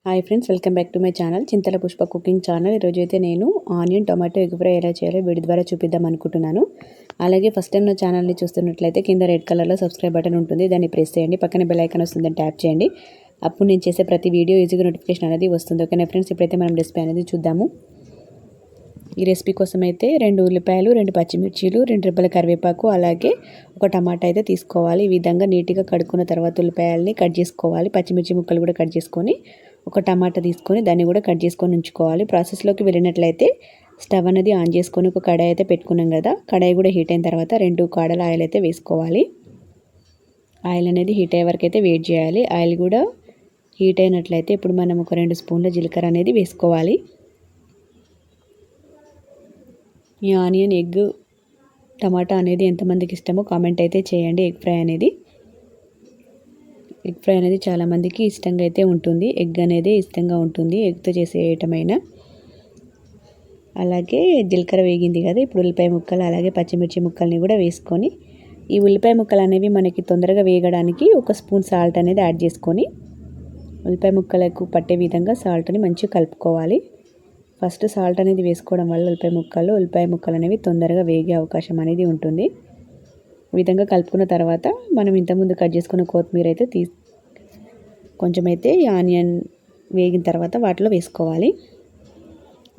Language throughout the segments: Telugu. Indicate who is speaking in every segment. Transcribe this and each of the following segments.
Speaker 1: Hi friends, welcome back to my channel Chintala Pushpa cooking channel. ఈరోజు అయితే నేను ఆనియన్ టొమాటో ఎగ్ ఫ్రై ఎలా చేయాలో వీడి ద్వారా చూపిద్దాం అనుకుంటున్నాను. అలాగే ఫస్ట్ టైం నా ఛానల్ని చూస్తున్నట్లయితే కింద రెడ్ కలర్లో సబ్స్క్రైబ్ బటన్ ఉంటుంది, దాన్ని ప్రెస్ చేయండి. పక్కన బెల్ ఐకాన్ వస్తుందని ట్యాప్ చేయండి. అప్పుడు నేను చేసే ప్రతి వీడియో ఈజీగా నోటిఫికేషన్ అనేది వస్తుంది. ఓకేనా ఫ్రెండ్స్, ఇప్పుడైతే మనం రెసిపీ అనేది చూద్దాము. ఈ రెసిపీ కోసం అయితే 2 ఉల్లిపాయలు, 2 పచ్చిమిర్చీలు, 2 రెబ్బల కరివేపాకు, అలాగే ఒక టమాటా అయితే తీసుకోవాలి. ఈ విధంగా నీట్గా కడుక్కున్న తర్వాత ఉల్లిపాయలని కట్ చేసుకోవాలి. పచ్చిమిర్చి ముక్కలు కూడా కట్ చేసుకొని ఒక టమాటా తీసుకొని దాన్ని కూడా కట్ చేసుకొని ఉంచుకోవాలి. ప్రాసెస్లోకి వెళ్ళినట్లయితే స్టవ్ అనేది ఆన్ చేసుకొని ఒక కడాయి అయితే పెట్టుకున్నాం కదా, కడాయి కూడా హీట్ అయిన తర్వాత 2 కాడల ఆయిల్ అయితే వేసుకోవాలి. ఆయిల్ అనేది హీట్ అయ్యే వరకు అయితే వెయిట్ చేయాలి. ఆయిల్ కూడా హీట్ అయినట్లయితే ఇప్పుడు మనం ఒక 2 స్పూన్ల జీలకర్ర అనేది వేసుకోవాలి. ఈ ఆనియన్ ఎగ్ టమాటా అనేది ఎంతమందికి ఇష్టమో కామెంట్ అయితే చేయండి. ఎగ్ ఫ్రై అనేది చాలామందికి ఇష్టంగా అయితే ఉంటుంది. ఎగ్ అనేది ఇష్టంగా ఉంటుంది, ఎగ్తో చేసే ఐటమ్ అయినా. అలాగే జీలకర్ర వేగింది కదా, ఇప్పుడు ఉల్లిపాయ ముక్కలు అలాగే పచ్చిమిర్చి ముక్కల్ని కూడా వేసుకొని ఈ ఉల్లిపాయ ముక్కలు అనేవి మనకి తొందరగా వేగడానికి 1 స్పూన్ సాల్ట్ అనేది యాడ్ చేసుకొని ఉల్లిపాయ ముక్కలకు పట్టే విధంగా సాల్ట్ని మంచిగా కలుపుకోవాలి. ఫస్ట్ సాల్ట్ అనేది వేసుకోవడం వల్ల ఉల్లిపాయ ముక్కలు అనేవి తొందరగా వేగే అవకాశం అనేది ఉంటుంది. ఈ విధంగా కలుపుకున్న తర్వాత మనం ఇంతకుముందు కట్ చేసుకున్న కొత్తిమీర అయితే కొంచెం అయితే ఆనియన్ వేగిన తర్వాత వాటిలో వేసుకోవాలి.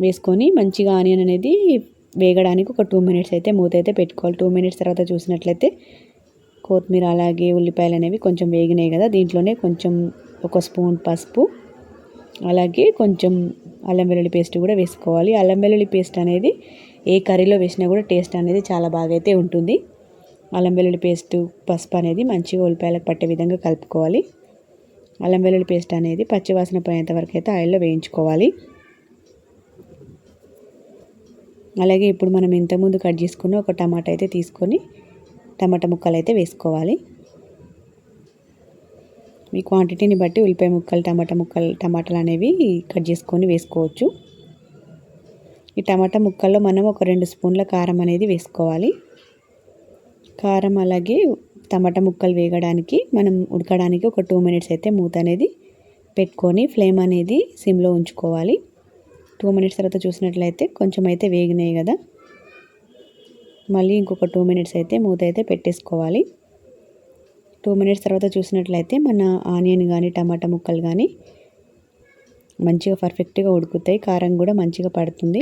Speaker 1: వేసుకొని మంచిగా ఆనియన్ అనేది వేగడానికి ఒక 2 మినిట్స్ అయితే మూత అయితే పెట్టుకోవాలి. 2 మినిట్స్ తర్వాత చూసినట్లయితే కొత్తిమీర అలాగే ఉల్లిపాయలు అనేవి కొంచెం వేగినాయి కదా, దీంట్లోనే కొంచెం 1 స్పూన్ పసుపు అలాగే కొంచెం అల్లం వెల్లుల్లి పేస్ట్ కూడా వేసుకోవాలి. అల్లం వెల్లుల్లి పేస్ట్ అనేది ఏ కర్రీలో వేసినా కూడా టేస్ట్ అనేది చాలా బాగా అయితే ఉంటుంది. అల్లం వెల్లుల్లి పేస్ట్ పసుపు అనేది మంచిగా ఉల్లిపాయలకు పట్టే విధంగా కలుపుకోవాలి. అల్లం వెల్లుల్లి పేస్ట్ అనేది పచ్చివాసన పోయేంత వరకు అయితే ఆయిల్లో వేయించుకోవాలి. అలాగే ఇప్పుడు మనం ఇంతకుముందు కట్ చేసుకున్న ఒక టమాటా అయితే తీసుకొని టమాటా ముక్కలు అయితే వేసుకోవాలి. మీ క్వాంటిటీని బట్టి ఉల్లిపాయ ముక్కలు టమాటాలు అనేవి కట్ చేసుకొని వేసుకోవచ్చు. ఈ టమాటా ముక్కల్లో మనం ఒక 2 స్పూన్ల కారం అనేది వేసుకోవాలి. కారం అలాగే టమాటా ముక్కలు వేగడానికి మనం ఉడకడానికి ఒక 2 మినిట్స్ అయితే మూత అనేది పెట్టుకొని ఫ్లేమ్ అనేది సిమ్లో ఉంచుకోవాలి. 2 మినిట్స్ తర్వాత చూసినట్లయితే కొంచెం అయితే వేగినాయి కదా, మళ్ళీ ఇంకొక 2 మినిట్స్ అయితే మూత అయితే పెట్టేసుకోవాలి. 2 మినిట్స్ తర్వాత చూసినట్లయితే మన ఆనియన్ కానీ టమాటా ముక్కలు కానీ మంచిగా పర్ఫెక్ట్గా ఉడుకుతాయి. కారం కూడా మంచిగా పడుతుంది.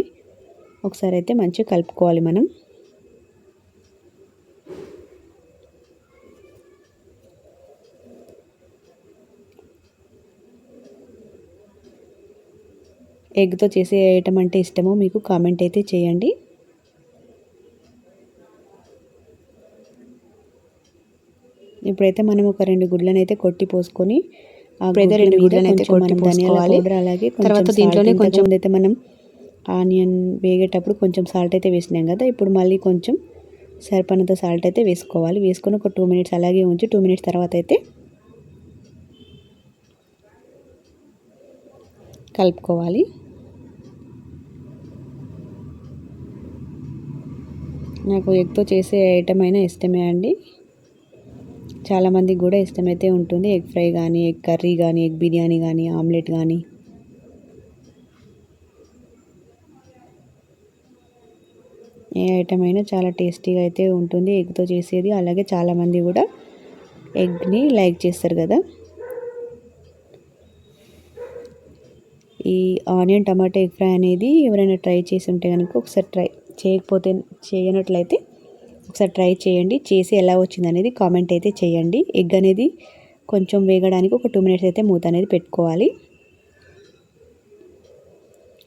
Speaker 1: ఒకసారి అయితే మంచిగా కలుపుకోవాలి మనం. ఎగ్తో చేసే ఐటమ్ అంటే ఇష్టమో మీకు కామెంట్ అయితే చేయండి. ఇప్పుడైతే మనం ఒక 2 గుడ్లను అయితే కొట్టి పోసుకొని అలాగే తర్వాత దీంట్లోనే కొంచెం అయితే మనం ఆనియన్ వేగేటప్పుడు కొంచెం సాల్ట్ అయితే వేసినాం కదా, ఇప్పుడు మళ్ళీ కొంచెం సరిపడినంత సాల్ట్ అయితే వేసుకోవాలి. వేసుకొని ఒక 2 మినిట్స్ అలాగే ఉంచి 2 మినిట్స్ తర్వాత అయితే కలుపుకోవాలి. నాకు ఎగ్తో చేసే ఐటమ్ అయినా ఇష్టమే అండి, చాలామందికి కూడా ఇష్టమైతే ఉంటుంది. ఎగ్ ఫ్రై కానీ, ఎగ్ కర్రీ కానీ, ఎగ్ బిర్యానీ కానీ, ఆమ్లెట్ కానీ. ఏ ఐటమ్ అయినా చాలా టేస్టీగా అయితే ఉంటుంది ఎగ్తో చేసేది. అలాగే చాలామంది కూడా ఎగ్ని లైక్ చేస్తారు కదా. ఈ ఆనియన్ టమాటా ఎగ్ ఫ్రై అనేది ఎవరైనా ట్రై చేసి ఉంటే కనుక ఒకసారి చేయనట్లయితే ఒకసారి ట్రై చేయండి. చేసి ఎలా వచ్చింది అనేది కామెంట్ అయితే చేయండి. ఎగ్ అనేది కొంచెం వేగడానికి ఒక 2 మినిట్స్ అయితే మూత అనేది పెట్టుకోవాలి.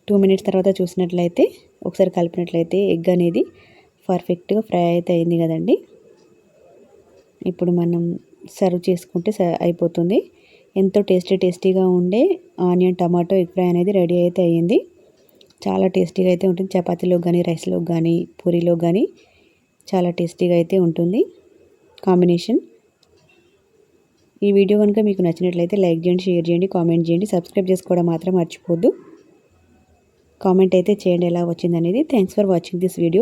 Speaker 1: 2 మినిట్స్ తర్వాత చూసినట్లయితే ఒకసారి కలిపినట్లయితే ఎగ్ అనేది పర్ఫెక్ట్గా ఫ్రై అయితే అయింది కదండి. ఇప్పుడు మనం సర్వ్ చేసుకుంటే అయిపోతుంది. ఎంతో టేస్టీగా ఉండే ఆనియన్ టమాటో ఎగ్ ఫ్రై అనేది రెడీ అయితే అయ్యింది. చాలా టేస్టీగా అయితే ఉంటుంది. చపాతీలో కానీ, రైస్లో కానీ, పూరీలో కానీ చాలా టేస్టీగా అయితే ఉంటుంది కాంబినేషన్. ఈ వీడియో కనుక మీకు నచ్చినట్లయితే లైక్ చేయండి, షేర్ చేయండి, కామెంట్ చేయండి. సబ్స్క్రైబ్ చేసుకోవడం మాత్రం మర్చిపోద్దు. కామెంట్ అయితే చేయండి ఎలా వచ్చింది అనేది. Thanks for watching this video.